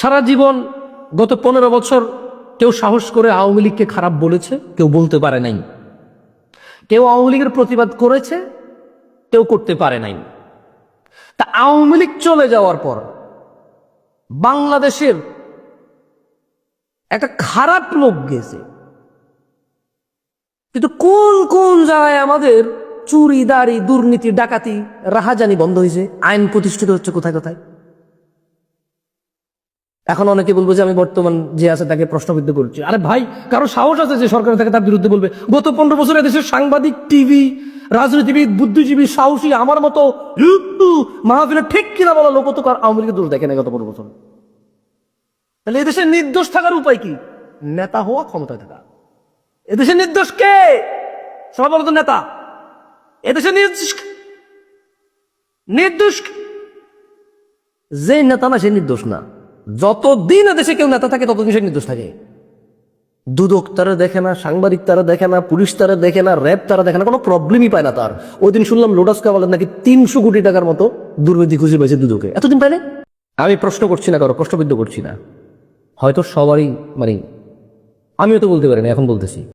সারা জীবন গত 15 বছর কেউ সাহস করে আওয়ামী লীগকে খারাপ বলেছে, কেউ বলতে পারে নাই। কেউ আওয়ামী লীগের প্রতিবাদ করেছে, কেউ করতে পারে নাই। তা আওয়ামী লীগ চলে যাওয়ার পর বাংলাদেশের একটা খারাপ লোক গেছে, কিন্তু কোন কোন জায়গায় আমাদের চুরি দাড়ি দুর্নীতি ডাকাতি রাহাজানি বন্ধ হয়েছে, আইন প্রতিষ্ঠিত হচ্ছে কোথায় কোথায়। এখন অনেকে বলবো যে আমি বর্তমান যে আছে তাকে প্রশ্নবিদ্ধ করছি। আরে ভাই, কারো সাহস আছে যে সরকার থেকে তার বিরুদ্ধে বলবে? গত 15 বছরে দেশের সাংবাদিক, টিভি, রাজনীতিবিদ, বুদ্ধিজীবী, সাহসী, আমার মতো মাহফিলে ঠিক কিনা বলা লোক তো আওয়ামী লীগের দোষ দেখে না গত 15 বছর। তাহলে এদেশে নির্দোষ থাকার উপায় কি? নেতা হওয়া, ক্ষমতায় থাকা। এদেশে নির্দোষ কে? সবাই বলো তো নেতা। এদেশে নির্দোষ যে নেতা না, সে নির্দোষ না। যতদিন এদেশে কেউ নেতা থাকে ততদিন সে নির্দোষ থাকে। দুদক তারা দেখে না, সাংবাদিক তারা দেখে না, পুলিশ তারা দেখে না, র্যাব তারা দেখে না, কোনো প্রবলেমই পায় না তার। ওই দিন শুনলাম লোটাসকা বলেন নাকি 300 কোটি টাকার মতো দুর্নীতি খুঁজে পেয়েছে দুদকে, এতদিন পাইলে। আমি প্রশ্ন করছি না, কারো প্রশ্নবিদ্ধ করছি না, হয়তো সবারই আমিও তো বলতে পারি না, এখন বলতেছি।